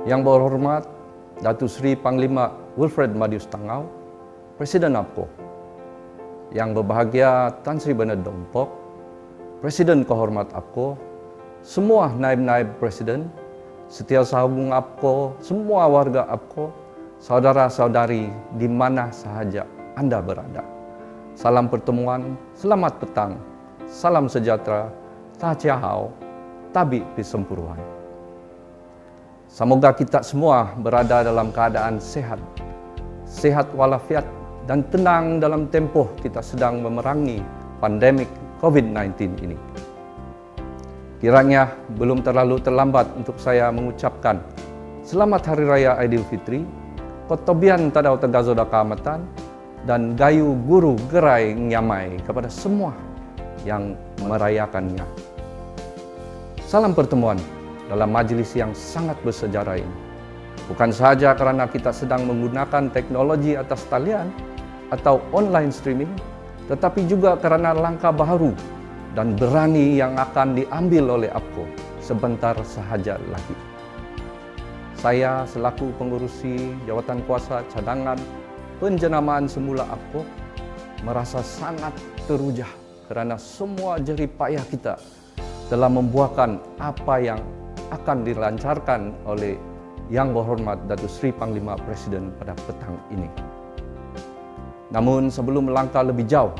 Yang berhormat Datuk Seri Panglima Wilfred Madius Tangau, Presiden APCO. Yang berbahagia Tan Sri Bernard Dompok, Presiden Kehormat APCO, semua naib-naib Presiden, setiausaha APCO, semua warga APCO, saudara-saudari di mana sahaja Anda berada. Salam pertemuan, selamat petang, salam sejahtera, tahciahau, tabi pisempuruan. Semoga kita semua berada dalam keadaan sehat, sehat walafiat dan tenang dalam tempoh kita sedang memerangi pandemik COVID-19 ini. Kiranya belum terlalu terlambat untuk saya mengucapkan Selamat Hari Raya Aidilfitri, Kotobian Tadau Tegazoda Kaamatan, dan Gayu Guru Gerai Nyamai kepada semua yang merayakannya. Salam pertemuan dalam majelis yang sangat bersejarah ini. Bukan sahaja karena kita sedang menggunakan teknologi atas talian atau online streaming, tetapi juga karena langkah baru dan berani yang akan diambil oleh APCO sebentar sahaja lagi. Saya selaku pengurusi jawatan kuasa cadangan penjenamaan semula APCO merasa sangat terujah kerana semua jerih payah kita telah membuahkan apa yang akan dilancarkan oleh Yang Berhormat Datuk Seri Panglima Presiden pada petang ini. Namun sebelum melangkah lebih jauh,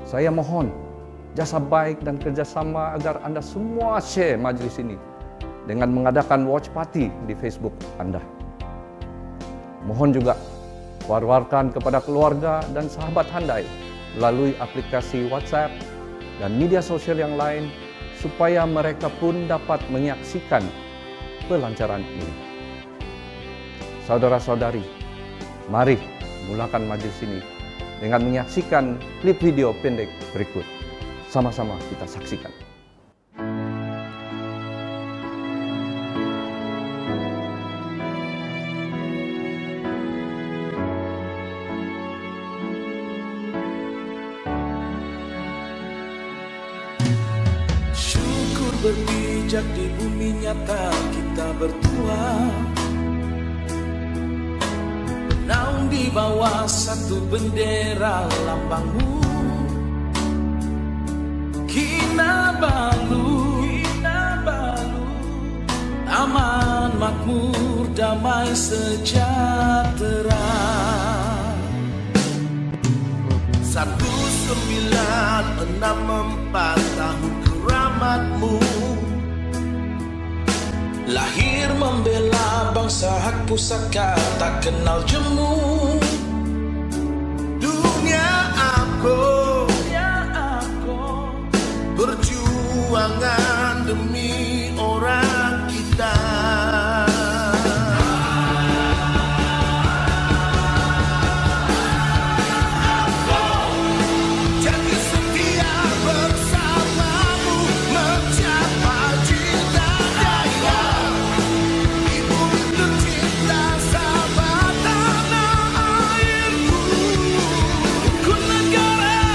saya mohon jasa baik dan kerjasama agar Anda semua share majlis ini dengan mengadakan watch party di Facebook Anda. Mohon juga war-warkan kepada keluarga dan sahabat handai melalui aplikasi WhatsApp dan media sosial yang lain supaya mereka pun dapat menyaksikan pelancaran ini. Saudara-saudari, mari mulakan majlis ini dengan menyaksikan klip video pendek berikut. Sama-sama kita saksikan. Berpijak di bumi nyata kita bertua, bernaung di bawah satu bendera lambangmu. Kinabalu, aman, makmur, damai, sejahtera. 1964 tahun keramatmu, lahir membela bangsa hak pusaka tak kenal jemu. Dunia APCO, perjuangan demi orang kita. Negara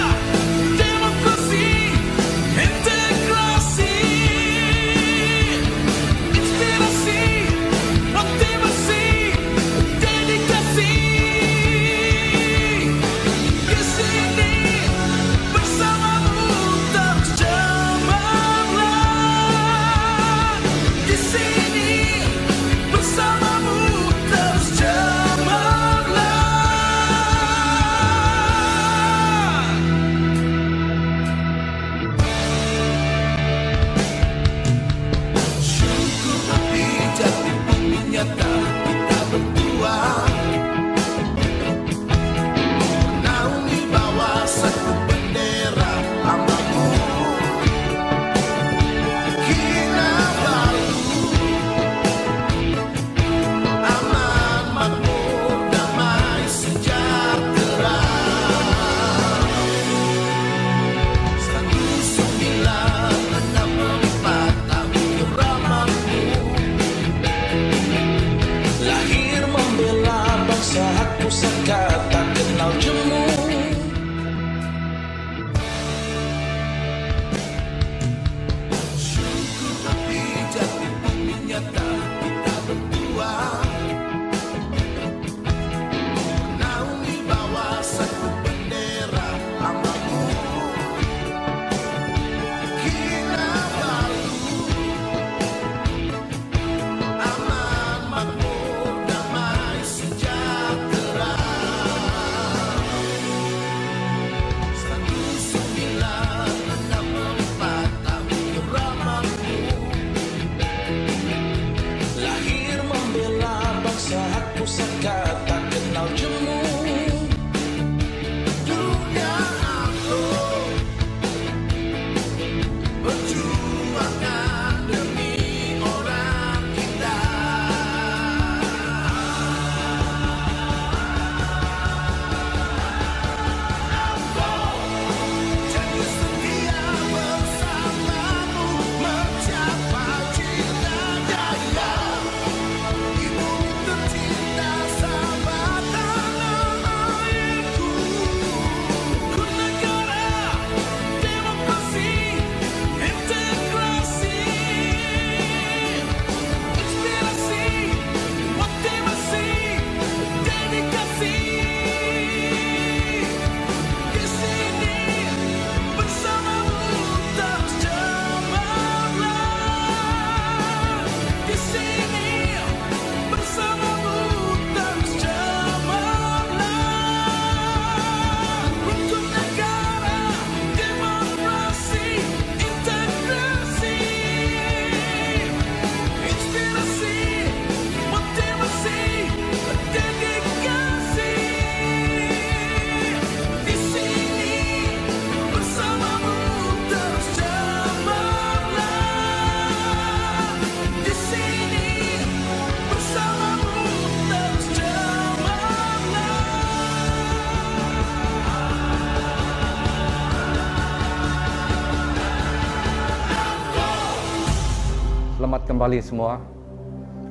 kembali semua.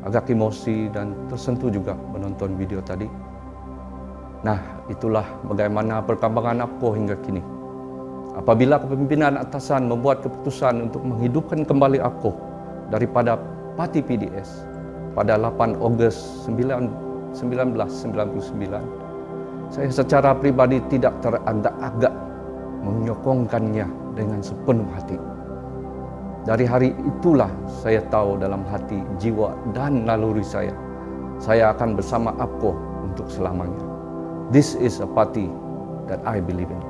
Agak emosi dan tersentuh juga menonton video tadi. Nah, itulah bagaimana perkembangan APCO hingga kini. Apabila kepemimpinan atasan membuat keputusan untuk menghidupkan kembali APCO daripada Parti PDS pada 8 Ogos 1999, saya secara pribadi tidak teragak-agak menyokongkannya dengan sepenuh hati. Dari hari itulah saya tahu dalam hati, jiwa dan naluri saya akan bersama APCO untuk selamanya. This is a party that I believe in.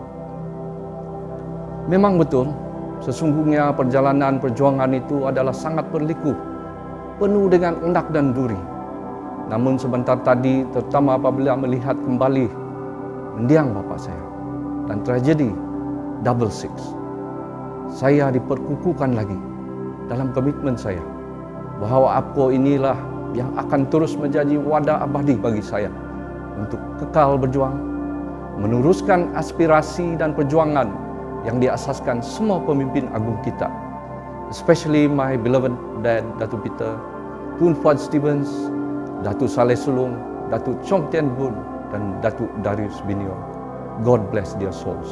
Memang betul, sesungguhnya perjalanan perjuangan itu adalah sangat berliku, penuh dengan endak dan duri. Namun sebentar tadi, terutama apabila melihat kembali mendiang bapa saya dan tragedi Double Six, saya diperkukuhkan lagi dalam komitmen saya bahwa APCO inilah yang akan terus menjadi wadah abadi bagi saya untuk kekal berjuang, meneruskan aspirasi dan perjuangan yang diasaskan semua pemimpin agung kita, especially my beloved dad, Datuk Peter, Tun Fuad Stevens, Datuk Saleh Sulong, Datuk Chong Tian Bun, dan Datuk Darius Binio. God bless their souls.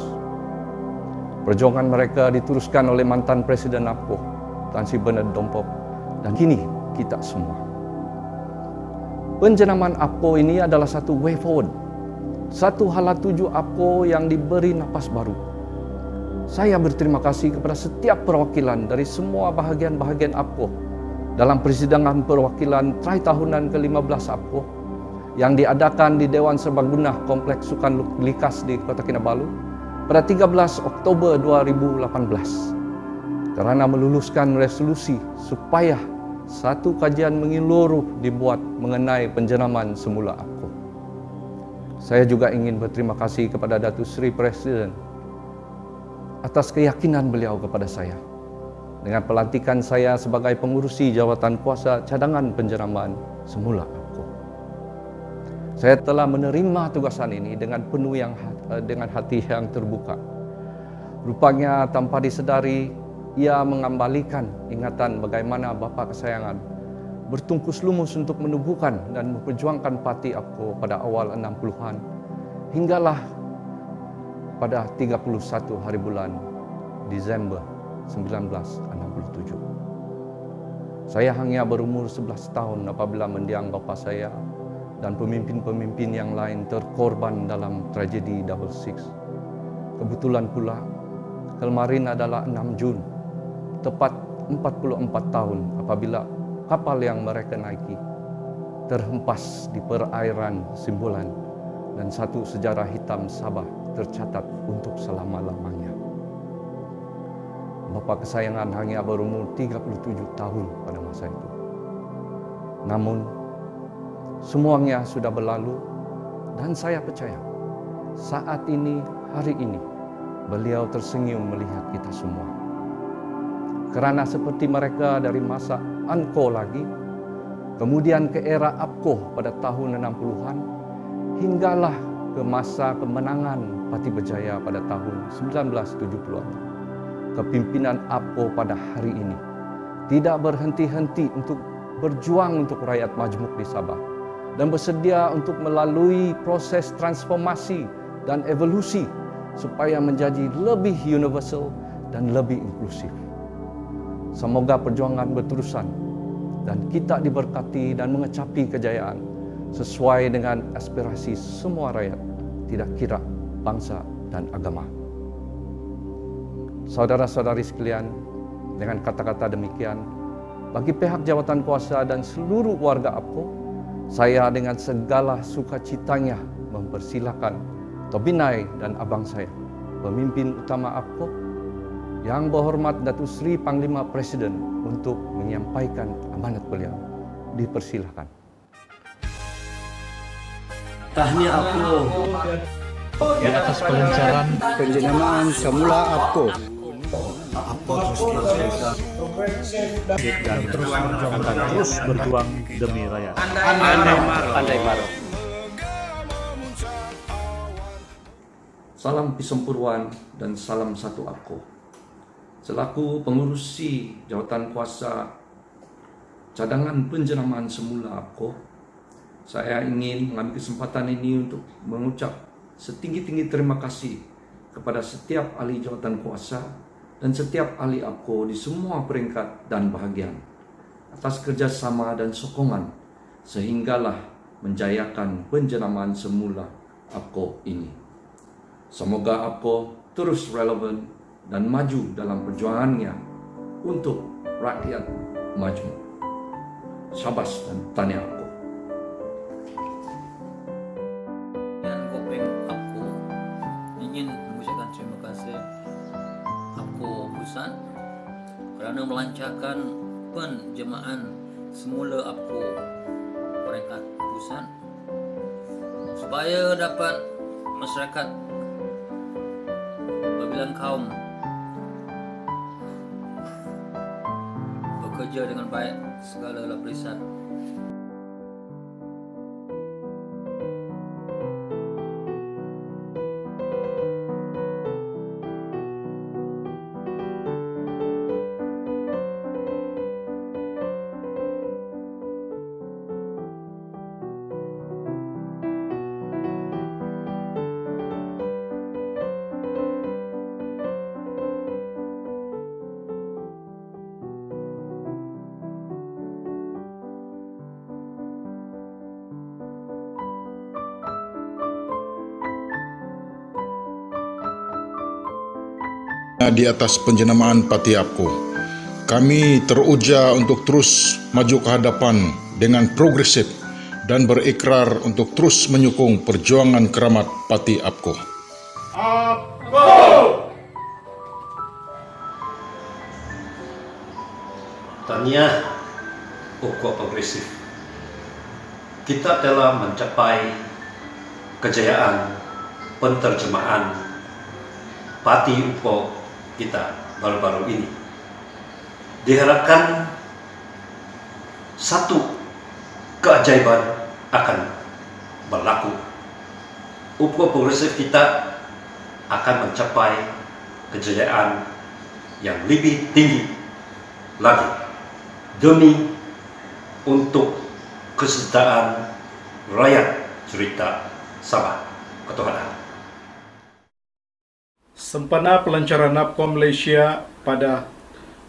Perjuangan mereka diteruskan oleh mantan Presiden APCO, Tan Sri Bernard Dompop, dan kini kita semua. Penjenaman APCO ini adalah satu way forward, satu hala tuju APCO yang diberi napas baru. Saya berterima kasih kepada setiap perwakilan dari semua bahagian-bahagian APCO dalam persidangan perwakilan tri-tahunan ke-15 APCO yang diadakan di Dewan Serbaguna Kompleks Sukan Likas di Kota Kinabalu pada 13 Oktober 2018 kerana meluluskan resolusi supaya satu kajian menyeluruh dibuat mengenai penjenaman semula APCO. Saya juga ingin berterima kasih kepada Datuk Seri Presiden atas keyakinan beliau kepada saya dengan pelantikan saya sebagai pengurusi jawatan kuasa cadangan penjenaman semula APCO. Saya telah menerima tugasan ini dengan dengan hati yang terbuka. Rupanya tanpa disedari, ia mengembalikan ingatan bagaimana bapa kesayangan bertungkus lumus untuk menubuhkan dan memperjuangkan parti APCO pada awal 60-an hinggalah pada 31 hari bulan Disember 1967. Saya hanya berumur 11 tahun apabila mendiang bapa saya dan pemimpin-pemimpin yang lain terkorban dalam tragedi Double Six. Kebetulan pula, kemarin adalah 6 Jun, tepat 44 tahun apabila kapal yang mereka naiki terhempas di perairan Simbolan dan satu sejarah hitam Sabah tercatat untuk selama-lamanya. Bapa kesayangan hanya berumur 37 tahun pada masa itu. Namun, semuanya sudah berlalu dan saya percaya saat ini, hari ini, beliau tersenyum melihat kita semua. Kerana seperti mereka dari masa ANCO lagi, kemudian ke era APCO pada tahun 60-an, hinggalah ke masa kemenangan Parti Berjaya pada tahun 1970-an. Kepimpinan APCO pada hari ini tidak berhenti-henti untuk berjuang untuk rakyat majmuk di Sabah dan bersedia untuk melalui proses transformasi dan evolusi supaya menjadi lebih universal dan lebih inklusif. Semoga perjuangan berterusan dan kita diberkati dan mengecapi kejayaan sesuai dengan aspirasi semua rakyat, tidak kira bangsa dan agama. Saudara-saudari sekalian, dengan kata-kata demikian, bagi pihak jawatan kuasa dan seluruh warga APCO, saya dengan segala sukacitanya mempersilakan Tobinai dan abang saya, pemimpin utama APCO, Yang Berhormat Datuk Seri Panglima Presiden untuk menyampaikan amanat beliau. Dipersilakan. Tahniah APCO yang atas pelancaran penjenamaan semula APCO. Dan terus berjuang demi rakyat. Andai Maro. Salam Pisempurwan dan salam satu APCO. Selaku pengurusi jawatan kuasa cadangan penjenamaan semula APKO, saya ingin mengambil kesempatan ini untuk mengucap setinggi-tinggi terima kasih kepada setiap ahli jawatan kuasa dan setiap ahli APKO di semua peringkat dan bahagian atas kerjasama dan sokongan sehinggalah menjayakan penjenamaan semula APKO ini. Semoga APKO terus relevan dan maju dalam perjuangannya untuk rakyat maju. Syabas dan tahniah APKO. Dan Kopeng APKO ingin mengucapkan terima kasih APKO Pusat kerana melancarkan penjemaaan semula APKO peringkat pusat supaya dapat masyarakat berbilang kaum bekerja dengan baik segala lapisan. Di atas penjenamaan Parti APKO, kami teruja untuk terus maju ke hadapan dengan progresif dan berikrar untuk terus menyokong perjuangan keramat Parti APKO. Tahniah APKO Progresif. Kita telah mencapai kejayaan penterjemahan Parti APKO kita baru-baru ini. Diharapkan satu keajaiban akan berlaku. APKO Progresif kita akan mencapai kejayaan yang lebih tinggi lagi demi untuk kesejahteraan rakyat cerita Sabah ketuhanan. Sempena pelancaran APKO Malaysia pada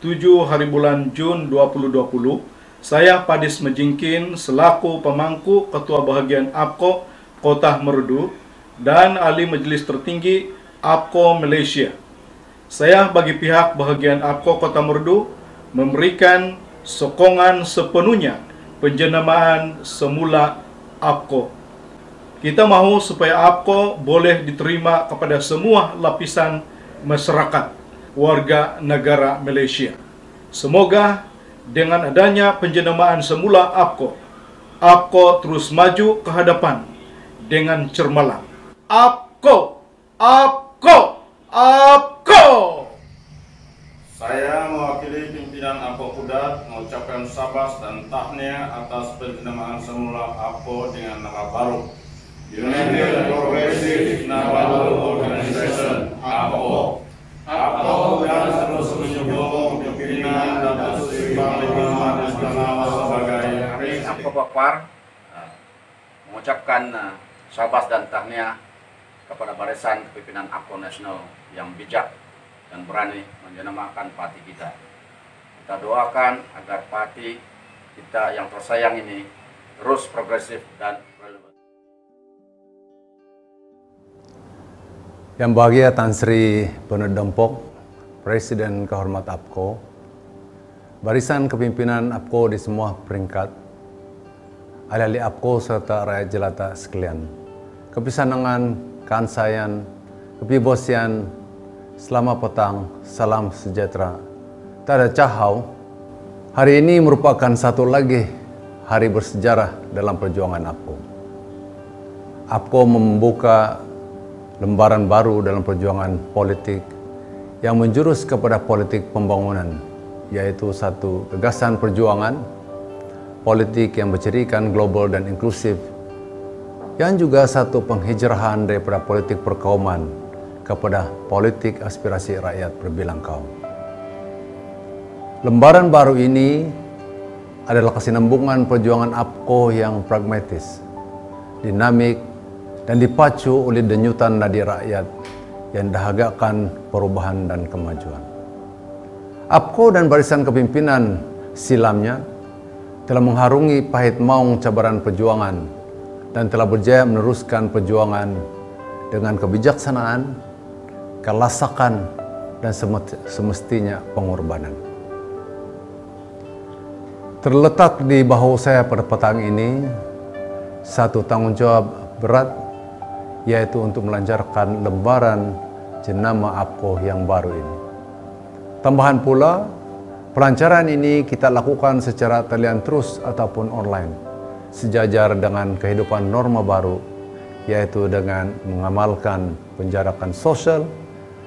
7 hari bulan Jun 2020, saya Padis Majingkin selaku pemangku Ketua Bahagian APKO Kota Merdu dan Ahli Majlis Tertinggi APKO Malaysia. Saya bagi pihak Bahagian APKO Kota Merdu memberikan sokongan sepenuhnya penjenamaan semula APKO. Kita mahu supaya APKO boleh diterima kepada semua lapisan masyarakat warga negara Malaysia. Semoga dengan adanya penjenamaan semula APKO, APKO terus maju ke hadapan dengan cermalang. APKO! APKO! APKO! Saya mewakili pimpinan APKO Kudat mengucapkan sabas dan tahniah atas penjenamaan semula APKO dengan nama baru United Progressive National Organization APKO. APKO dan terus menyokong pimpinan dan Sri Panglima Istana sebagai APKO Bakwar mengucapkan sabas dan tahniah kepada barisan kepimpinan APKO Nasional yang bijak dan berani menjenamakan parti kita. Kita doakan agar parti kita yang tersayang ini terus progresif dan relevan. Yang bahagia Tan Sri Bernard Dempok, Presiden Kehormat APKO, barisan kepimpinan APKO di semua peringkat, ahli-ahli APKO serta rakyat jelata sekalian, kepisanangan, kansayan, kepibosian, selamat petang, salam sejahtera. Tak ada cahau, hari ini merupakan satu lagi hari bersejarah dalam perjuangan APKO. APKO membuka lembaran baru dalam perjuangan politik yang menjurus kepada politik pembangunan, yaitu satu gagasan perjuangan politik yang bercirikan global dan inklusif, yang juga satu penghijrahan daripada politik perkauman kepada politik aspirasi rakyat berbilang kaum. Lembaran baru ini adalah kesinambungan perjuangan APKO yang pragmatis, dinamik, dan dipacu oleh denyutan nadi rakyat yang dahagakan perubahan dan kemajuan. APKO dan barisan kepimpinan silamnya telah mengharungi pahit maung cabaran perjuangan dan telah berjaya meneruskan perjuangan dengan kebijaksanaan, kelasakan, dan semestinya pengorbanan. Terletak di bahu saya pada petang ini satu tanggung jawab berat, yaitu untuk melancarkan lembaran jenama APKO yang baru ini. Tambahan pula, pelancaran ini kita lakukan secara talian terus ataupun online, sejajar dengan kehidupan norma baru, yaitu dengan mengamalkan penjarakan sosial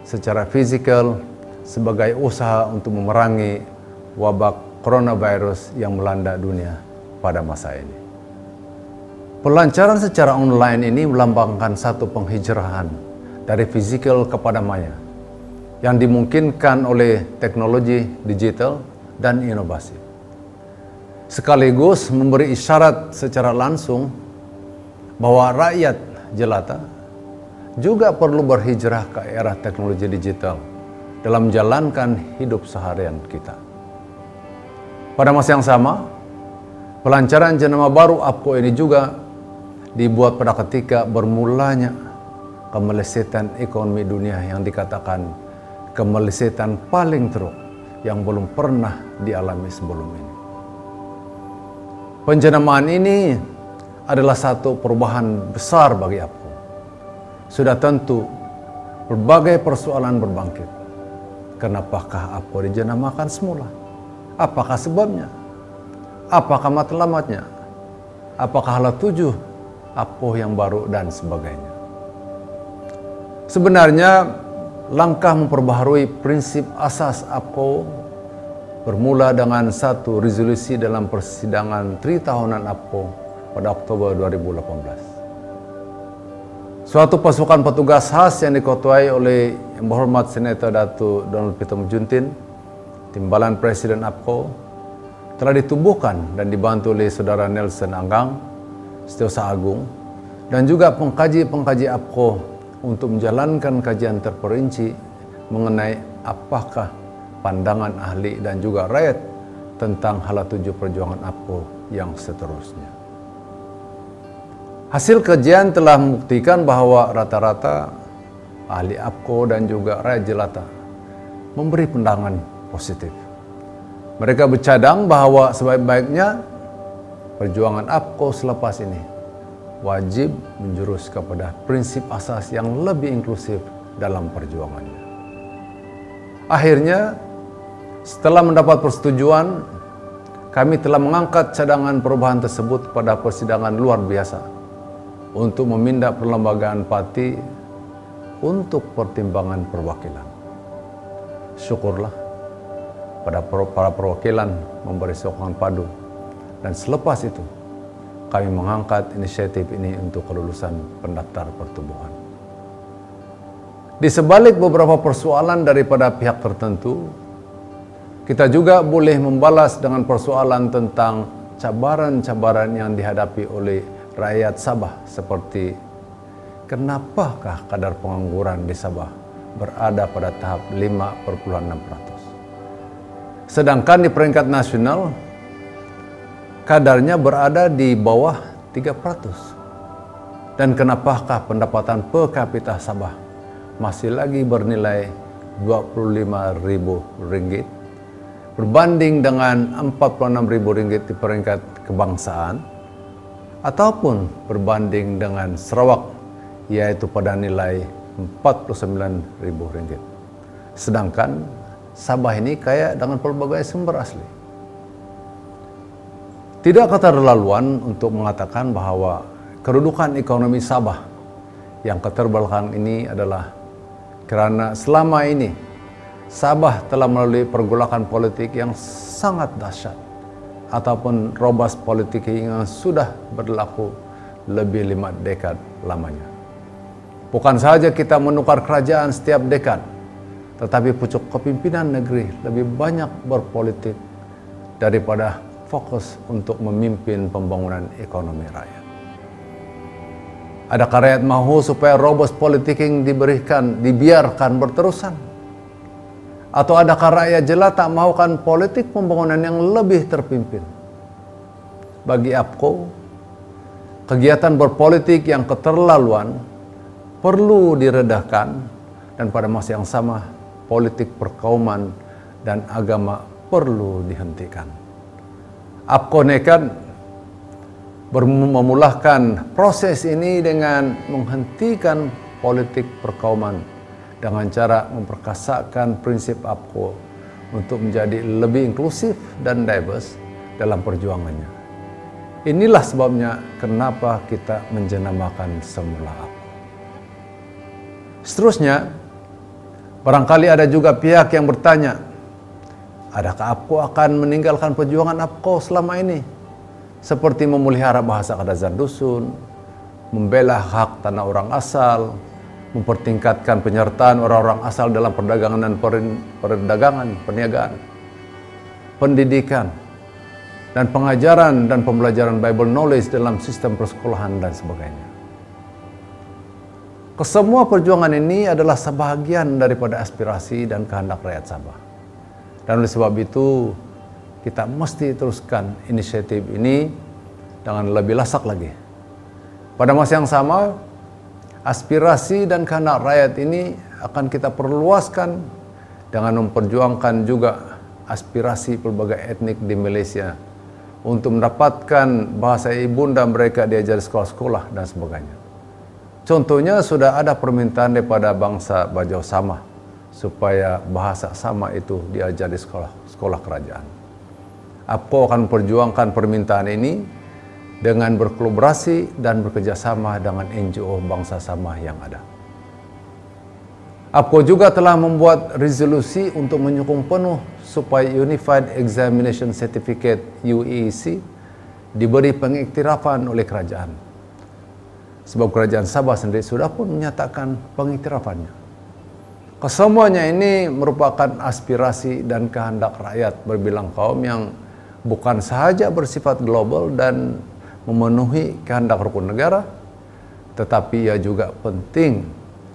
secara fisikal sebagai usaha untuk memerangi wabak coronavirus yang melanda dunia pada masa ini. Pelancaran secara online ini melambangkan satu penghijrahan dari fisikal kepada maya yang dimungkinkan oleh teknologi digital dan inovasi. Sekaligus memberi isyarat secara langsung bahwa rakyat jelata juga perlu berhijrah ke era teknologi digital dalam menjalankan hidup seharian kita. Pada masa yang sama, pelancaran jenama baru APKO ini juga dibuat pada ketika bermulanya kemelesetan ekonomi dunia yang dikatakan kemelesetan paling teruk yang belum pernah dialami sebelum ini. Penjenamaan ini adalah satu perubahan besar bagi APKO. Sudah tentu berbagai persoalan berbangkit. Kenapakah APKO dijenamakan semula? Apakah sebabnya? Apakah matlamatnya? Apakah hala tujuh APKO yang baru dan sebagainya? Sebenarnya langkah memperbaharui prinsip asas APKO bermula dengan satu resolusi dalam persidangan tritahunan APKO pada Oktober 2018. Suatu pasukan petugas khas yang diketuai oleh Yang Berhormat Senator Datuk Donald Peter Mujuntin, Timbalan Presiden APKO, telah ditubuhkan dan dibantu oleh Saudara Nelson Anggang, Setiausaha Agung, dan juga pengkaji-pengkaji APKO untuk menjalankan kajian terperinci mengenai apakah pandangan ahli dan juga rakyat tentang hala tuju perjuangan APKO yang seterusnya. Hasil kajian telah membuktikan bahwa rata-rata ahli APKO dan juga rakyat jelata memberi pandangan positif. Mereka bercadang bahwa sebaik-baiknya perjuangan APKO selepas ini wajib menjurus kepada prinsip asas yang lebih inklusif dalam perjuangannya. Akhirnya, setelah mendapat persetujuan, kami telah mengangkat cadangan perubahan tersebut pada persidangan luar biasa untuk memindah perlembagaan parti untuk pertimbangan perwakilan. Syukurlah pada para perwakilan memberi sokongan padu, dan selepas itu kami mengangkat inisiatif ini untuk kelulusan pendaftar pertubuhan. Di sebalik beberapa persoalan daripada pihak tertentu, kita juga boleh membalas dengan persoalan tentang cabaran-cabaran yang dihadapi oleh rakyat Sabah, seperti kenapakah kadar pengangguran di Sabah berada pada tahap 5,6%. Sedangkan di peringkat nasional, kadarnya berada di bawah 3%. Dan kenapakah pendapatan per kapita Sabah masih lagi bernilai Rp25.000 berbanding dengan Rp46.000 di peringkat kebangsaan, ataupun berbanding dengan Sarawak, yaitu pada nilai Rp49.000. Sedangkan Sabah ini kaya dengan pelbagai sumber asli. Tidak keterlaluan untuk mengatakan bahwa kedudukan ekonomi Sabah yang keterbelakangan ini adalah karena selama ini Sabah telah melalui pergolakan politik yang sangat dahsyat ataupun robas politik yang sudah berlaku lebih 5 dekad lamanya. Bukan saja kita menukar kerajaan setiap dekad, tetapi pucuk kepimpinan negeri lebih banyak berpolitik daripada fokus untuk memimpin pembangunan ekonomi rakyat? Adakah rakyat mahu supaya robos politik dibiarkan berterusan? Atau adakah rakyat jelata mahukan politik pembangunan yang lebih terpimpin? Bagi APKO, kegiatan berpolitik yang keterlaluan perlu diredahkan, dan pada masa yang sama politik perkauman dan agama perlu dihentikan. APKO nekat memulahkan proses ini dengan menghentikan politik perkauman dengan cara memperkasakan prinsip APKO untuk menjadi lebih inklusif dan diverse dalam perjuangannya. Inilah sebabnya kenapa kita menjenamakan semula APKO. Seterusnya, barangkali ada juga pihak yang bertanya, adakah APKO akan meninggalkan perjuangan APKO selama ini? Seperti memelihara bahasa kadazan dusun, membela hak tanah orang asal, mempertingkatkan penyertaan orang-orang asal dalam perdagangan dan perniagaan, pendidikan, dan pengajaran dan pembelajaran Bible knowledge dalam sistem persekolahan dan sebagainya. Kesemua perjuangan ini adalah sebahagian daripada aspirasi dan kehendak rakyat Sabah. Dan oleh sebab itu, kita mesti teruskan inisiatif ini dengan lebih lasak lagi. Pada masa yang sama, aspirasi dan kehendak rakyat ini akan kita perluaskan dengan memperjuangkan juga aspirasi pelbagai etnik di Malaysia untuk mendapatkan bahasa ibunda mereka diajar di sekolah-sekolah dan sebagainya. Contohnya sudah ada permintaan daripada bangsa Bajau Samah supaya bahasa Samah itu diajar di sekolah kerajaan. APKO akan memperjuangkan permintaan ini dengan berkolaborasi dan bekerjasama dengan NGO bangsa Samah yang ada. APKO juga telah membuat resolusi untuk menyokong penuh supaya Unified Examination Certificate UEC diberi pengiktirafan oleh kerajaan. Sebab kerajaan Sabah sendiri sudah pun menyatakan pengikhtirafannya. Kesemuanya ini merupakan aspirasi dan kehendak rakyat berbilang kaum yang bukan sahaja bersifat global dan memenuhi kehendak rukun negara, tetapi ia juga penting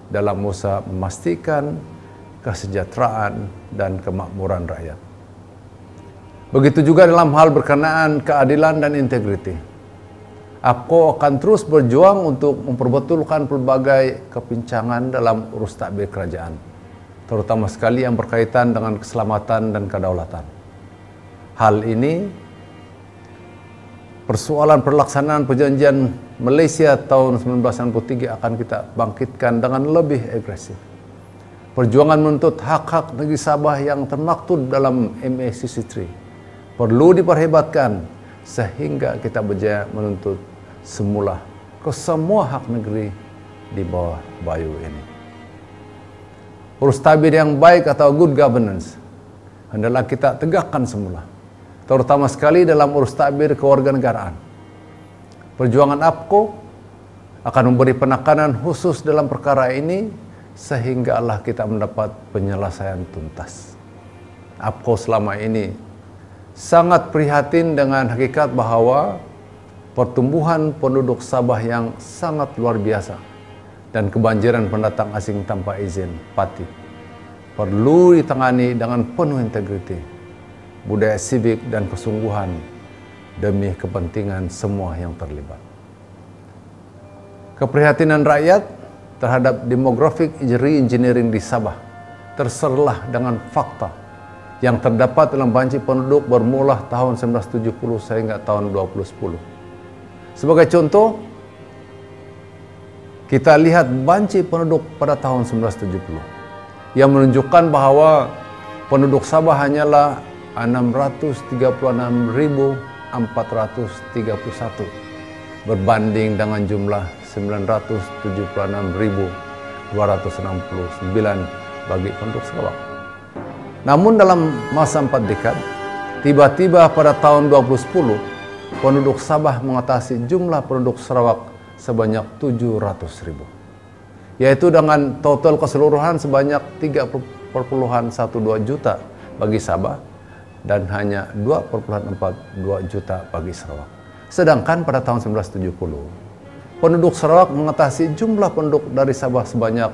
dalam usaha memastikan kesejahteraan dan kemakmuran rakyat. Begitu juga dalam hal berkenaan keadilan dan integriti. APKO akan terus berjuang untuk memperbetulkan pelbagai kepincangan dalam urus tadbir kerajaan, terutama sekali yang berkaitan dengan keselamatan dan kedaulatan. Hal ini, persoalan pelaksanaan perjanjian Malaysia tahun 1993 akan kita bangkitkan dengan lebih agresif. Perjuangan menuntut hak-hak negeri Sabah yang termaktub dalam MA63 perlu diperhebatkan sehingga kita berjaya menuntut semula ke semua hak negeri di bawah bayu ini. Urus tadbir yang baik atau good governance hendaklah kita tegakkan semula, terutama sekali dalam urus tadbir kewarganegaraan. Perjuangan APKO akan memberi penekanan khusus dalam perkara ini sehingga Allah kita mendapat penyelesaian tuntas. APKO selama ini sangat prihatin dengan hakikat bahawa pertumbuhan penduduk Sabah yang sangat luar biasa dan kebanjiran pendatang asing tanpa izin pati perlu ditangani dengan penuh integriti, budaya sivik dan kesungguhan demi kepentingan semua yang terlibat. Keprihatinan rakyat terhadap demographic engineering di Sabah terserlah dengan fakta yang terdapat dalam banci penduduk bermula tahun 1970 sehingga tahun 2010. Sebagai contoh, kita lihat banci penduduk pada tahun 1970 yang menunjukkan bahawa penduduk Sabah hanyalah 636.431 berbanding dengan jumlah 976.269 bagi penduduk Sarawak. Namun dalam masa 4 dekad, tiba-tiba pada tahun 2010, penduduk Sabah mengatasi jumlah penduduk Sarawak sebanyak 700.000. Yaitu dengan total keseluruhan sebanyak 3,12 juta bagi Sabah dan hanya 2,42 juta bagi Sarawak. Sedangkan pada tahun 1970, penduduk Sarawak mengatasi jumlah penduduk dari Sabah sebanyak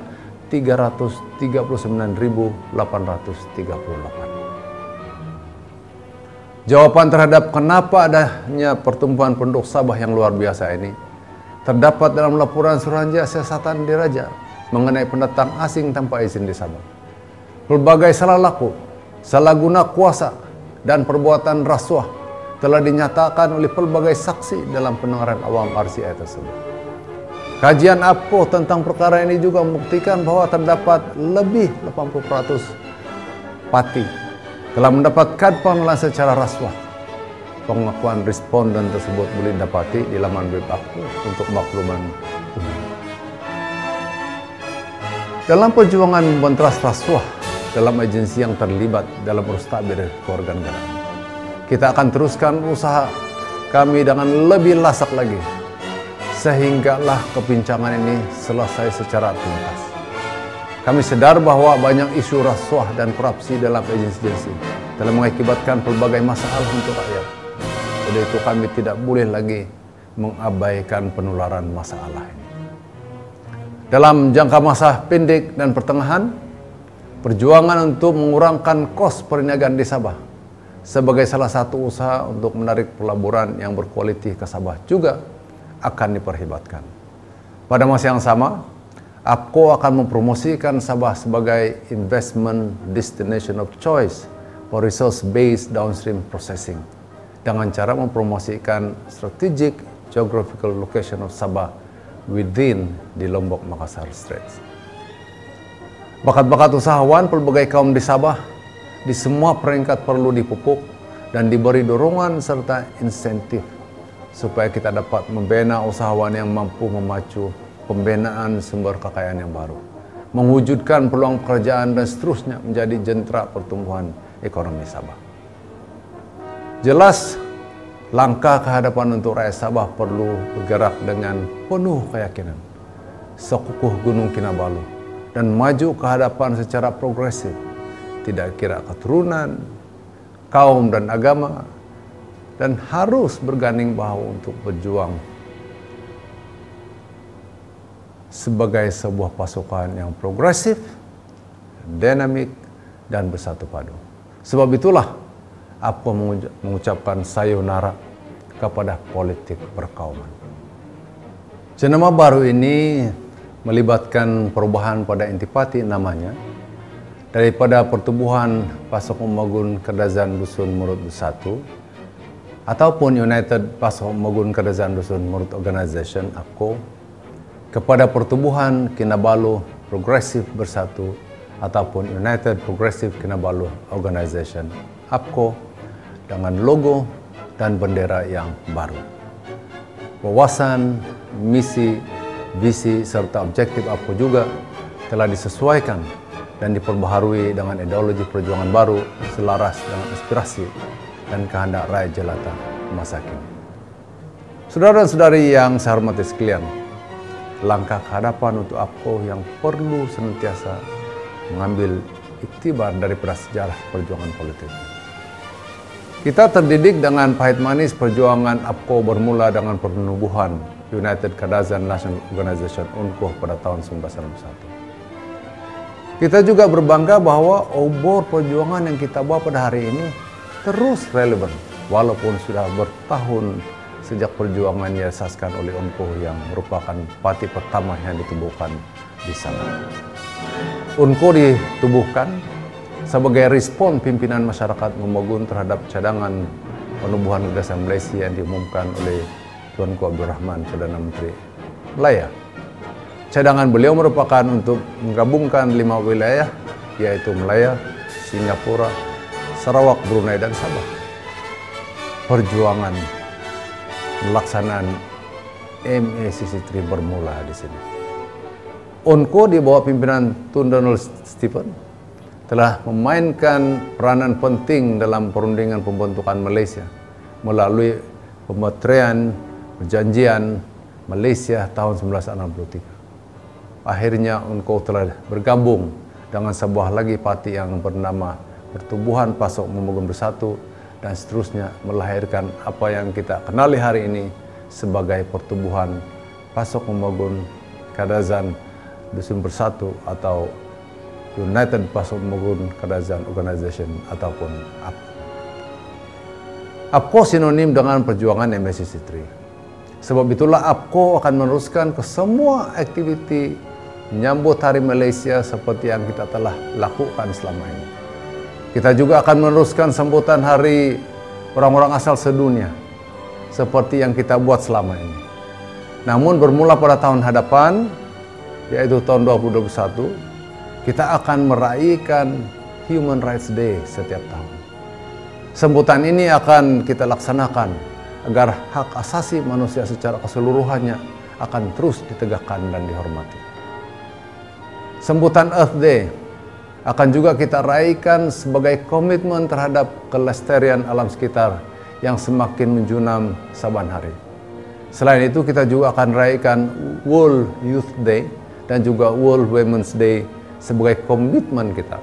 339.838. Jawaban terhadap kenapa adanya pertumbuhan penduduk Sabah yang luar biasa ini terdapat dalam laporan Suruhanjaya Siasatan Diraja mengenai pendatang asing tanpa izin di Sabah. Pelbagai salah laku, salah guna kuasa, dan perbuatan rasuah telah dinyatakan oleh pelbagai saksi dalam pendengaran awam RCI tersebut. Kajian APCO tentang perkara ini juga membuktikan bahwa terdapat lebih 80% parti telah mendapatkan pengenalan secara rasuah. Pengakuan responden tersebut boleh didapati di laman web APCO untuk makluman umum. Dalam perjuangan memberantas rasuah dalam agensi yang terlibat dalam urus takbir kewarganegaraan, kita akan teruskan usaha kami dengan lebih lasak lagi, sehinggalah kepincangan ini selesai secara tuntas. Kami sadar bahwa banyak isu rasuah dan korupsi dalam agensi-agensi telah mengakibatkan pelbagai masalah untuk rakyat. Oleh itu kami tidak boleh lagi mengabaikan penularan masalah ini. Dalam jangka masa pendek dan pertengahan, perjuangan untuk mengurangkan kos perniagaan di Sabah sebagai salah satu usaha untuk menarik pelaburan yang berkualiti ke Sabah juga akan diperhebatkan. Pada masa yang sama, APCO akan mempromosikan Sabah sebagai investment destination of choice for resource-based downstream processing dengan cara mempromosikan strategic geographical location of Sabah within di Lombok Makassar Straits. Bakat-bakat usahawan pelbagai kaum di Sabah di semua peringkat perlu dipupuk dan diberi dorongan serta insentif supaya kita dapat membina usahawan yang mampu memacu pembinaan sumber kekayaan yang baru, mewujudkan peluang pekerjaan dan seterusnya menjadi jentera pertumbuhan ekonomi Sabah. Jelas, langkah kehadapan untuk rakyat Sabah perlu bergerak dengan penuh keyakinan, sekukuh Gunung Kinabalu, dan maju ke hadapan secara progresif, tidak kira keturunan, kaum dan agama, dan harus berganding bahu untuk berjuang sebagai sebuah pasukan yang progresif, dinamik, dan bersatu padu. Sebab itulah APCO mengucapkan sayonara kepada politik perkauman. Jenama baru ini melibatkan perubahan pada intipati namanya daripada Pertubuhan Pasukan Magun Kedazan Dusun Murut Bersatu ataupun United Pasukan Magun Kedazan Dusun Murut Organization APCO kepada Pertubuhan Kinabalu Progresif Bersatu ataupun United Progressive Kinabalu Organization APCO dengan logo dan bendera yang baru. Wawasan, misi, visi serta objektif APCO juga telah disesuaikan dan diperbaharui dengan ideologi perjuangan baru selaras dengan aspirasi dan kehendak rakyat jelata masa kini. Saudara dan saudari yang saya hormati sekalian, langkah kehadapan untuk APCO yang perlu senantiasa mengambil iktibar daripada sejarah perjuangan politik. Kita terdidik dengan pahit manis perjuangan APCO bermula dengan penubuhan United Kadazan National Organization UNCOH pada tahun 1961. Kita juga berbangga bahwa obor perjuangan yang kita bawa pada hari ini terus relevan walaupun sudah bertahun sejak perjuangan diasaskan oleh UNCOH yang merupakan parti pertama yang ditubuhkan di sana. UNCOH ditubuhkan sebagai respon pimpinan masyarakat Magun terhadap cadangan penubuhan gagasan Malaysia yang diumumkan oleh Tuanku Abdul Rahman, Perdana Menteri Malaya. Cadangan beliau merupakan untuk menggabungkan 5 wilayah, yaitu Malaya, Singapura, Sarawak, Brunei, dan Sabah. Perjuangan pelaksanaan MACC3 bermula di sini. UNCOH di bawah pimpinan Tun Donald Stephen telah memainkan peranan penting dalam perundingan pembentukan Malaysia melalui pembuatan perjanjian Malaysia tahun 1963. Akhirnya UNCOH telah bergabung dengan sebuah lagi parti yang bernama pertumbuhan pasok Momogun Bersatu, dan seterusnya melahirkan apa yang kita kenali hari ini sebagai pertumbuhan pasok Momogun Kadazan Dusun Bersatu atau United Pasok Momogun Kadazan Organization ataupun APKO. APKO sinonim dengan perjuangan MSC3. Sebab itulah APKO akan meneruskan ke semua aktiviti menyambut Hari Malaysia seperti yang kita telah lakukan selama ini. Kita juga akan meneruskan sambutan Hari Orang-orang Asal Sedunia seperti yang kita buat selama ini. Namun bermula pada tahun hadapan, yaitu tahun 2021, kita akan merayakan Human Rights Day setiap tahun. Sambutan ini akan kita laksanakan agar hak asasi manusia secara keseluruhannya akan terus ditegakkan dan dihormati. Sambutan Earth Day akan juga kita raihkan sebagai komitmen terhadap kelestarian alam sekitar yang semakin menjunam saban hari. Selain itu kita juga akan raihkan World Youth Day dan juga World Women's Day sebagai komitmen kita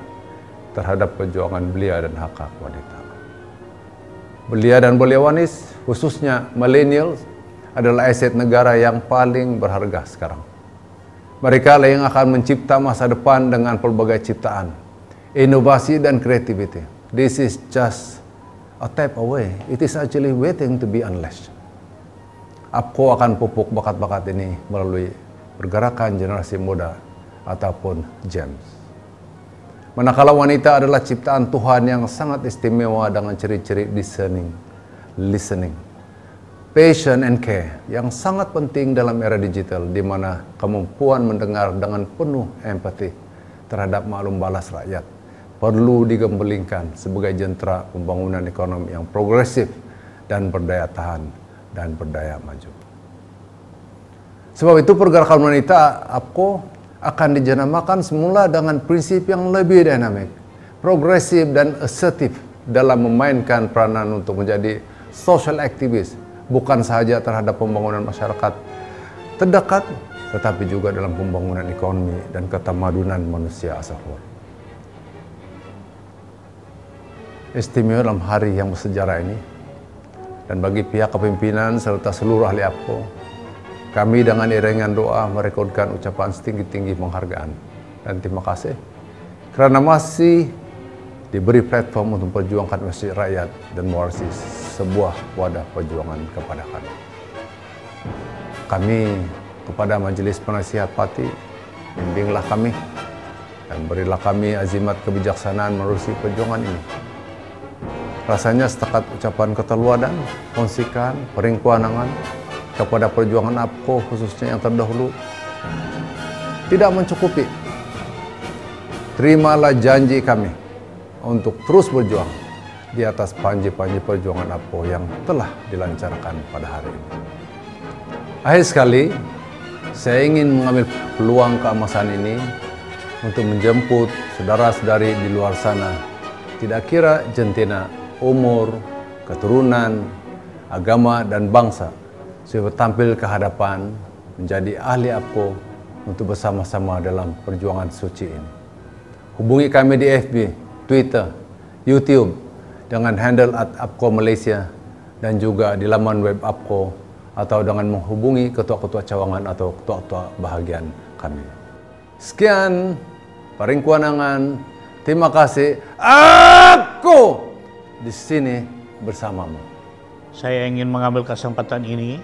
terhadap perjuangan belia dan hak-hak wanita. Belia dan beliawanis, khususnya millennials, adalah aset negara yang paling berharga sekarang. Mereka lah yang akan mencipta masa depan dengan pelbagai ciptaan, inovasi dan kreativiti. This is just a tap away. It is actually waiting to be unleashed. APKO akan pupuk bakat-bakat ini melalui pergerakan generasi muda ataupun GEMS. Manakala wanita adalah ciptaan Tuhan yang sangat istimewa dengan ciri-ciri listening, passion and care yang sangat penting dalam era digital di mana kemampuan mendengar dengan penuh empati terhadap maklum balas rakyat perlu digembelingkan sebagai jentera pembangunan ekonomi yang progresif dan berdaya tahan dan berdaya maju. Sebab itu pergerakan wanita APKO akan dijenamakan semula dengan prinsip yang lebih dinamik, progresif dan asertif dalam memainkan peranan untuk menjadi social activist, bukan sahaja terhadap pembangunan masyarakat terdekat, tetapi juga dalam pembangunan ekonomi dan ketamadunan manusia as a whole. Istimewa dalam hari yang bersejarah ini, dan bagi pihak kepimpinan serta seluruh ahli APKO, kami dengan iringan doa merekodkan ucapan setinggi-tinggi penghargaan dan terima kasih kerana masih diberi platform untuk memperjuangkan nasib rakyat dan mewarisi sebuah wadah perjuangan kepada kami. Kami kepada Majlis Penasihat Parti, bimbinglah kami dan berilah kami azimat kebijaksanaan menerusi perjuangan ini. Rasanya setakat ucapan keterluadan, konsikan, peringkuanangan kepada perjuangan APKO khususnya yang terdahulu tidak mencukupi. Terimalah janji kami untuk terus berjuang di atas panji-panji perjuangan APKO yang telah dilancarkan pada hari ini. Akhir sekali, saya ingin mengambil peluang keemasan ini untuk menjemput saudara-saudari di luar sana, tidak kira jentina, umur, keturunan, agama, dan bangsa, supaya tampil ke hadapan menjadi ahli APKO untuk bersama-sama dalam perjuangan suci ini. Hubungi kami di FB, Twitter, YouTube dengan handle @APKO Malaysia dan juga di laman web APKO atau dengan menghubungi ketua-ketua cawangan atau ketua-ketua bahagian kami. Sekian peringkuanangan. Terima kasih. Aku di sini bersamamu. Saya ingin mengambil kesempatan ini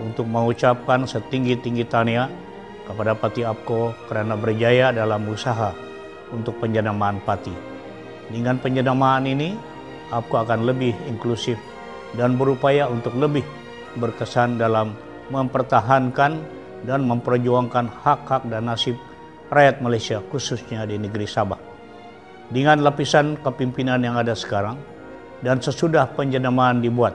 untuk mengucapkan setinggi-tinggi tahniah kepada Parti APKO kerana berjaya dalam usaha untuk penjenamaan parti. Dengan penjenamaan ini, APKO akan lebih inklusif dan berupaya untuk lebih berkesan dalam mempertahankan dan memperjuangkan hak-hak dan nasib rakyat Malaysia, khususnya di negeri Sabah. Dengan lapisan kepimpinan yang ada sekarang dan sesudah penjenamaan dibuat,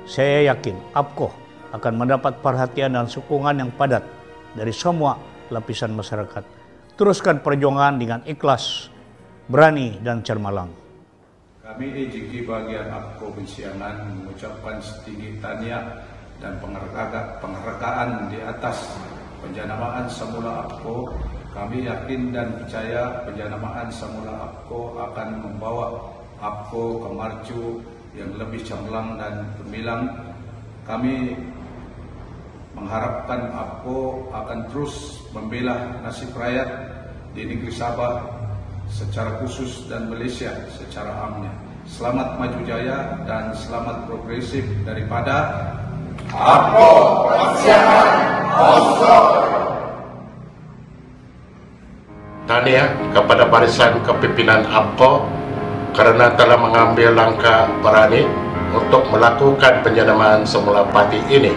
saya yakin APKO akan mendapat perhatian dan sokongan yang padat dari semua lapisan masyarakat. Teruskan perjuangan dengan ikhlas, berani, dan cermalang. Kami EJK bagian APKO Bensiangan mengucapkan setinggi tahniah dan penghargaan di atas penjenamaan semula APKO. Kami yakin dan percaya penjenamaan semula APKO akan membawa APKO Kemarcu yang lebih cemerlang dan gemilang. Kami mengharapkan APKO akan terus membela nasib rakyat di negeri Sabah secara khusus dan Malaysia secara amnya. Selamat maju jaya dan selamat progresif daripada APKO Persiapan Osor. Tahniah kepada barisan kepimpinan APKO kerana telah mengambil langkah berani untuk melakukan penjenamaan semula parti ini.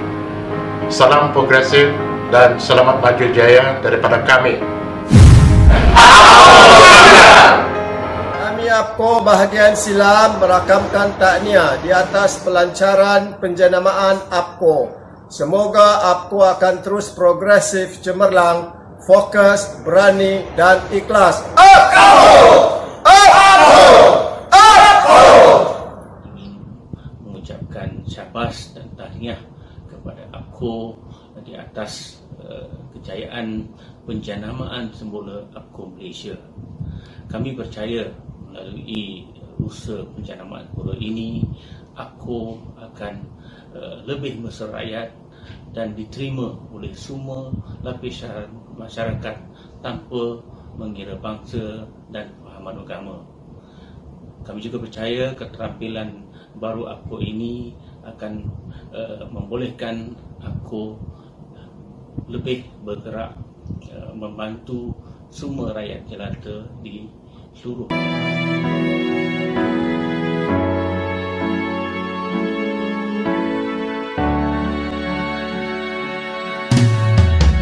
Salam progresif dan selamat maju jaya daripada kami. Kami APKO bahagian Silam merakamkan tahniah di atas pelancaran penjenamaan APKO. Semoga APKO akan terus progresif, cemerlang, fokus, berani dan ikhlas. APKO! APKO! APKO! Mengucapkan syabas dan tahniah kepada APKO di atas kejayaan penjenamaan semula APKO Malaysia. Kami percaya melalui usaha penjenamaan semula ini, APKO akan lebih mesra rakyat dan diterima oleh semua lapisan masyarakat tanpa mengira bangsa dan fahaman agama. Kami juga percaya keterampilan baru APKO ini akan membolehkan APKO lebih bergerak membantu semua rakyat jelata di seluruh.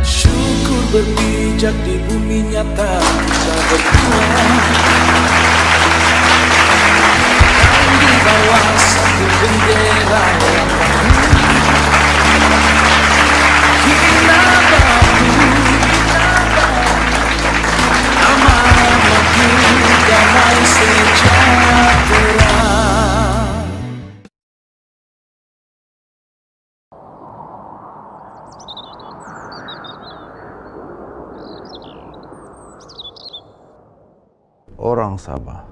Syukur berpijak di bumi nyata kita berdua, dan di bawah satu bendera yang baru. Kita mampu aman maju damai sejahtera. Orang Sabah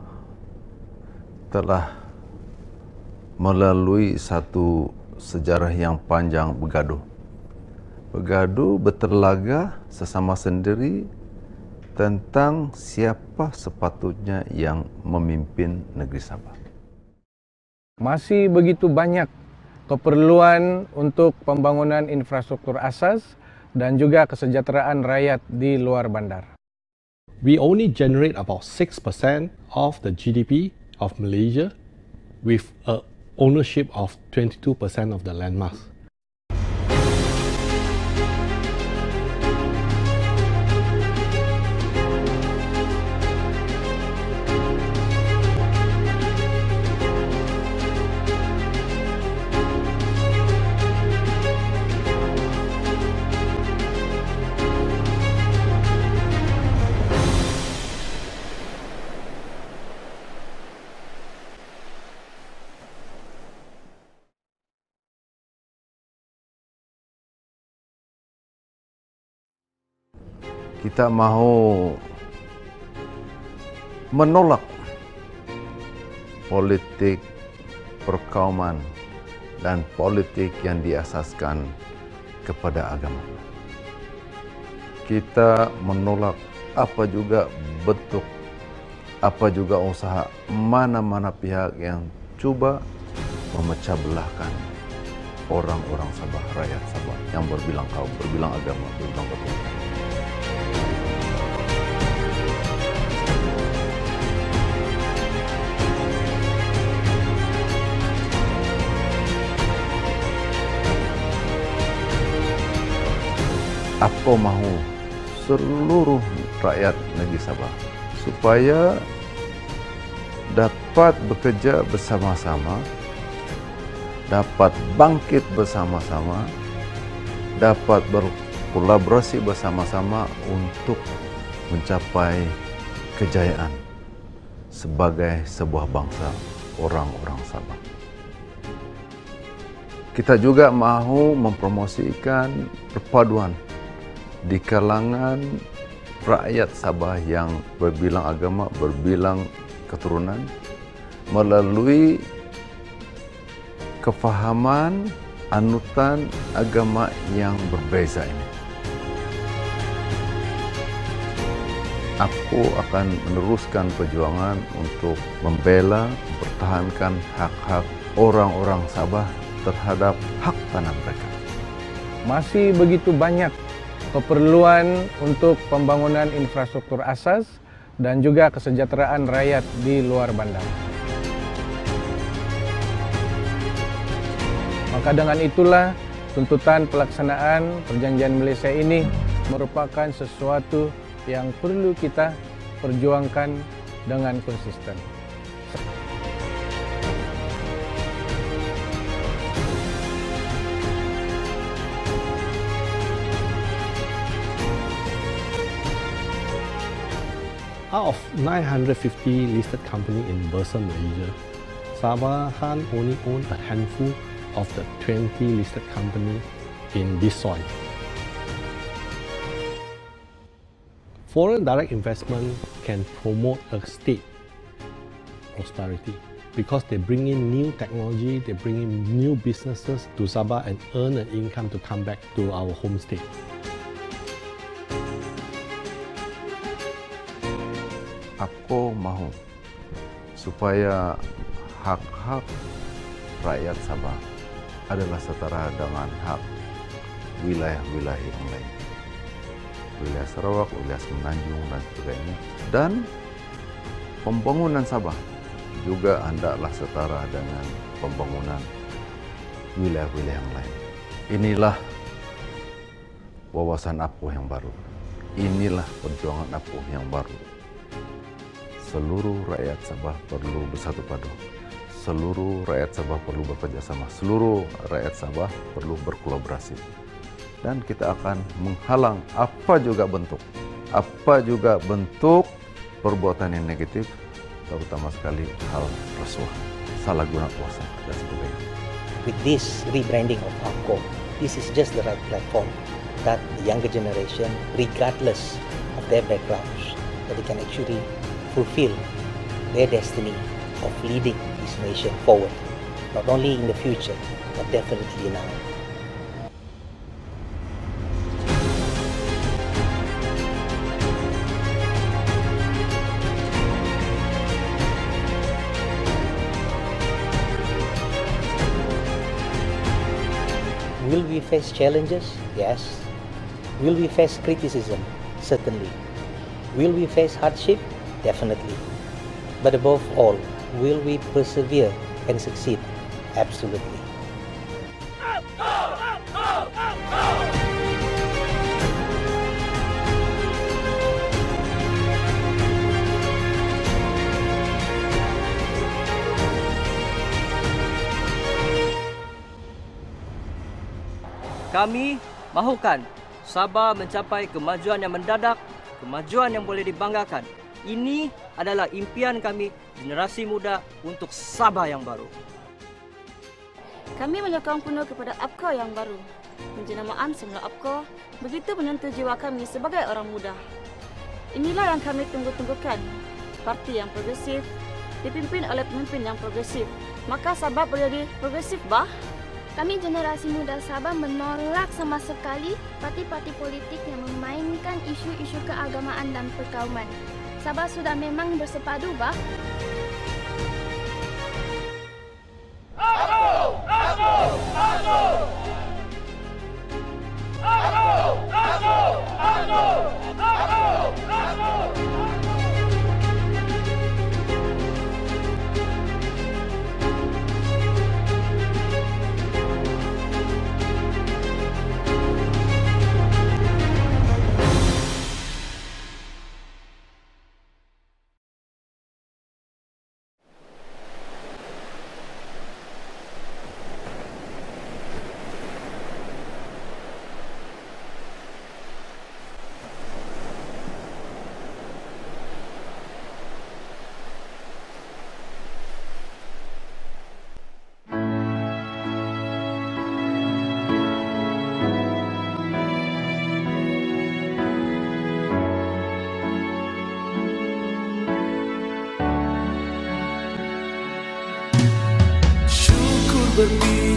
telah melalui satu sejarah yang panjang bergaduh. Bergaduh, berterlaga sesama sendiri tentang siapa sepatutnya yang memimpin negeri Sabah. Masih begitu banyak keperluan untuk pembangunan infrastruktur asas dan juga kesejahteraan rakyat di luar bandar. We only generate about 6% of the GDP of Malaysia with a ownership of 22% of the landmass. Kita mahu menolak politik perkauman dan politik yang diasaskan kepada agama. Kita menolak apa juga bentuk, apa juga usaha mana-mana pihak yang cuba memecah belahkan orang-orang Sabah, rakyat Sabah yang berbilang kaum, berbilang agama, berbilang keturunan. APKO mahu seluruh rakyat negeri Sabah supaya dapat bekerja bersama-sama, dapat bangkit bersama-sama, dapat berkolaborasi bersama-sama untuk mencapai kejayaan sebagai sebuah bangsa orang-orang Sabah. Kita juga mahu mempromosikan perpaduan di kalangan rakyat Sabah yang berbilang agama, berbilang keturunan, melalui kefahaman anutan agama yang berbeza ini. Aku akan meneruskan perjuangan untuk membela, mempertahankan hak-hak orang-orang Sabah terhadap hak tanah mereka. Masih begitu banyak keperluan untuk pembangunan infrastruktur asas dan juga kesejahteraan rakyat di luar bandar. Maka dengan itulah tuntutan pelaksanaan Perjanjian Malaysia ini merupakan sesuatu yang perlu kita perjuangkan dengan konsisten. Out of 950 listed companies in Bursa, Malaysia, Sabahan only own a handful of the 20 listed companies in this soil. Foreign direct investment can promote a state prosperity because they bring in new technology, they bring in new businesses to Sabah and earn an income to come back to our home state. Aku mahu supaya hak-hak rakyat Sabah adalah setara dengan hak wilayah-wilayah yang lain. Wilayah Sarawak, wilayah Semenanjung dan sebagainya. Dan pembangunan Sabah juga hendaklah setara dengan pembangunan wilayah-wilayah yang lain. Inilah wawasan aku yang baru. Inilah perjuangan aku yang baru. Seluruh rakyat Sabah perlu bersatu padu. Seluruh rakyat Sabah perlu bekerjasama. Seluruh rakyat Sabah perlu berkolaborasi. Dan kita akan menghalang apa juga bentuk perbuatan yang negatif, terutama sekali hal rasuah, salah guna kuasa dan sebagainya. With this rebranding of APCO, this is just the right platform that the younger generation, regardless of their backgrounds, that they can actually fulfill their destiny of leading this nation forward, not only in the future, but definitely now. Will we face challenges? Yes. Will we face criticism? Certainly. Will we face hardship? Definitely. But above all, will we persevere and succeed? Absolutely. Kami mahukan Sabah mencapai kemajuan yang mendadak, kemajuan yang boleh dibanggakan. Ini adalah impian kami, generasi muda, untuk Sabah yang baru. Kami menyokong penuh kepada APCO yang baru. Penjenamaan semula APCO begitu menyentuh jiwa kami sebagai orang muda. Inilah yang kami tunggu-tunggukan. Parti yang progresif, dipimpin oleh pemimpin yang progresif. Maka Sabah menjadi progresif, bah? Kami generasi muda Sabah menolak sama sekali parti-parti politik yang memainkan isu-isu keagamaan dan perkauman. Sabah sudah memang bersepadu, bah.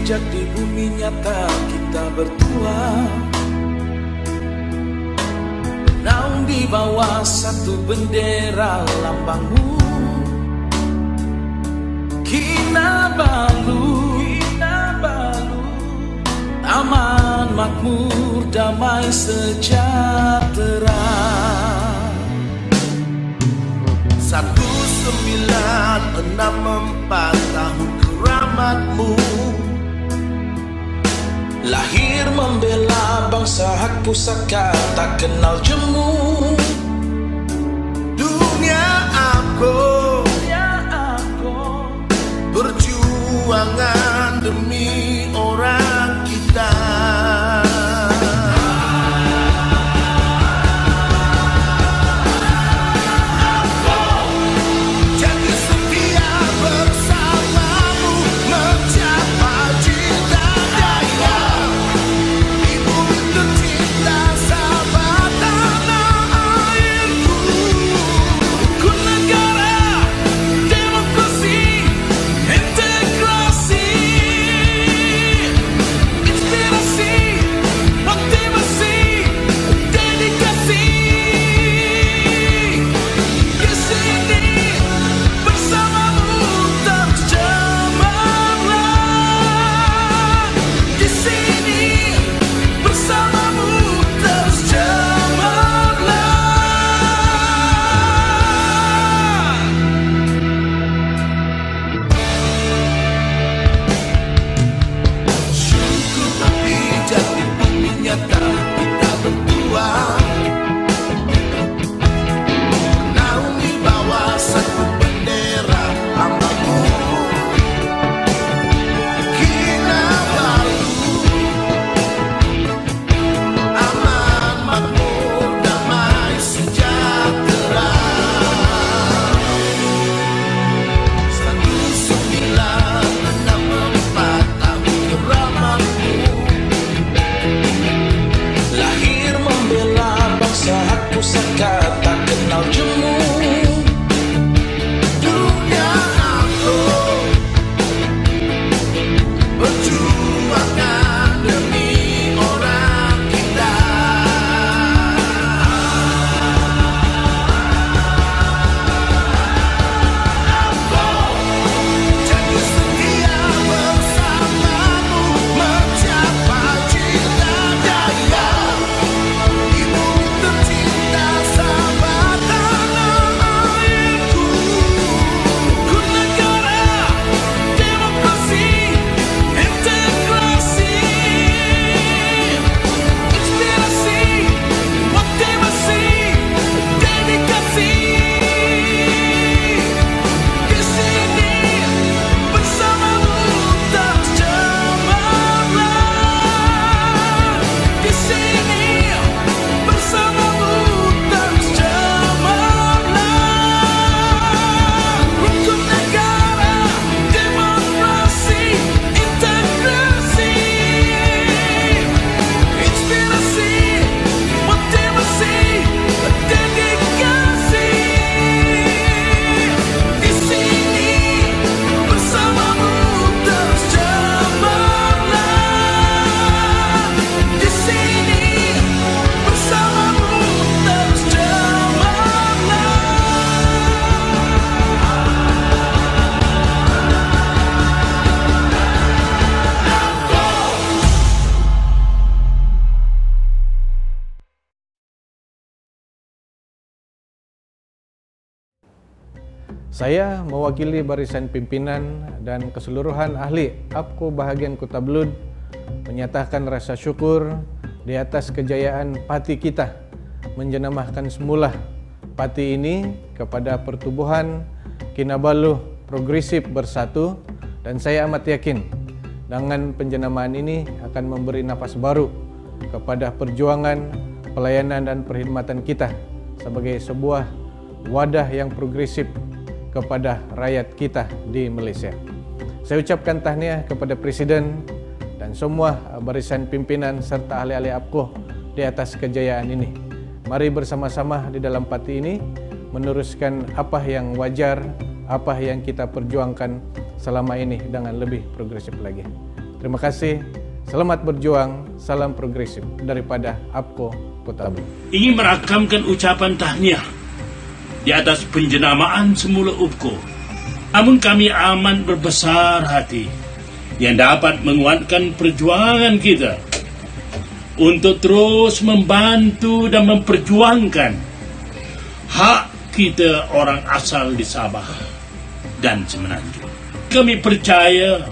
bijak di bumi nyata kita berdua, naung di bawah satu bendera lambangmu. Kinabalu, aman, makmur, damai, sejahtera. 1964 tahun keramatmu, lahir membela bangsa hak pusaka tak kenal jemu. Dunia aku, perjuangan demi orang kita. Saya mewakili barisan pimpinan dan keseluruhan ahli APKO bahagian Kota Belud menyatakan rasa syukur di atas kejayaan parti kita menjenamahkan semula parti ini kepada pertubuhan Kinabalu Progresif Bersatu, dan saya amat yakin dengan penjenamaan ini akan memberi nafas baru kepada perjuangan, pelayanan dan perkhidmatan kita sebagai sebuah wadah yang progresif kepada rakyat kita di Malaysia. Saya ucapkan tahniah kepada Presiden dan semua barisan pimpinan serta ahli-ahli APKO di atas kejayaan ini. Mari bersama-sama di dalam parti ini meneruskan apa yang wajar, apa yang kita perjuangkan selama ini dengan lebih progresif lagi. Terima kasih. Selamat berjuang. Salam progresif daripada APKO Kota Blue. Ingin merakamkan ucapan tahniah di atas penjenamaan semula UPKO. Namun kami amat berbesar hati yang dapat menguatkan perjuangan kita untuk terus membantu dan memperjuangkan hak kita orang asal di Sabah dan Semenanjung. Kami percaya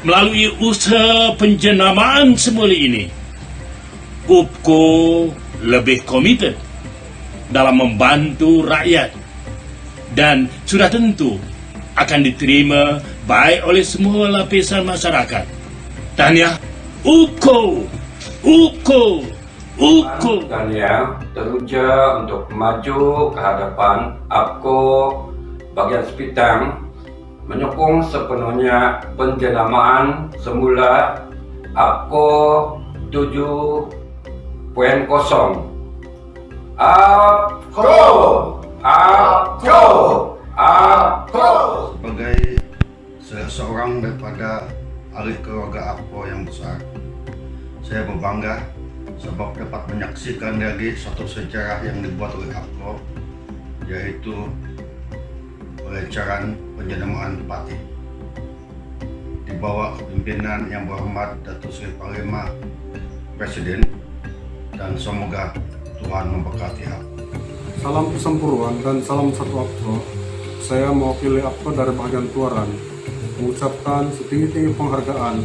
melalui usaha penjenamaan semula ini, UPKO lebih komited dalam membantu rakyat dan sudah tentu akan diterima baik oleh semua lapisan masyarakat. Tahniah UPKO, UPKO, UPKO. Tahniah teruja untuk maju ke hadapan APKO bagian Sepitang menyokong sepenuhnya penjenamaan semula APKO 7.0. APKO! APKO! APKO! Sebagai seorang daripada ahli keluarga APKO yang besar, saya berbangga sebab dapat menyaksikan lagi suatu sejarah yang dibuat oleh APKO, yaitu pelancaran penjenamaan Pati di bawah pimpinan yang berhormat Datuk Seri Panglima Presiden, dan semoga Tuhan memberkati APKO. Salam persempuruan dan salam satu APKO. Saya mewakili APKO dari bagian Tuaran mengucapkan setinggi-tinggi penghargaan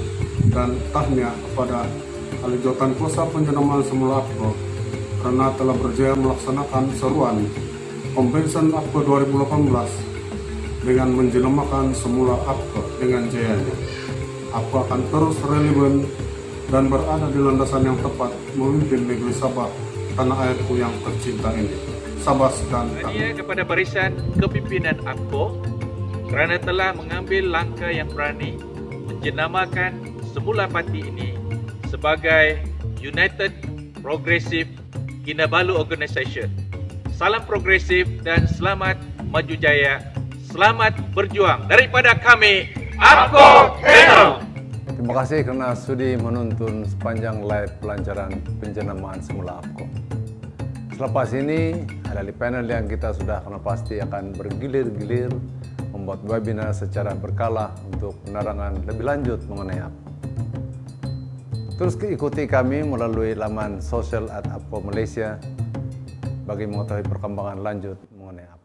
dan tahniah kepada ahli jawatan kuasa penjenamaan semula APKO karena telah berjaya melaksanakan seruan Convention APKO 2018 dengan menjenamakan semula APKO dengan jayanya. APKO akan terus relevan dan berada di landasan yang tepat memimpin negeri Sabah, tanah airku yang tercinta ini. Sabah dan Tahniah kepada barisan kepimpinan APKO kerana telah mengambil langkah yang berani menjenamakan semula parti ini sebagai United Progressive Kinabalu Organisation. Salam progresif dan selamat maju jaya. Selamat berjuang daripada kami, APKO Panel. Terima kasih kerana sudi menonton sepanjang live pelancaran penjenamaan semula APKO. Selepas ini, ahli panel yang kita sudah kenal pasti akan bergilir-gilir membuat webinar secara berkala untuk penerangan lebih lanjut mengenai APKO. Terus ikuti kami melalui laman sosial @APKO Malaysia bagi mengetahui perkembangan lanjut mengenai APKO.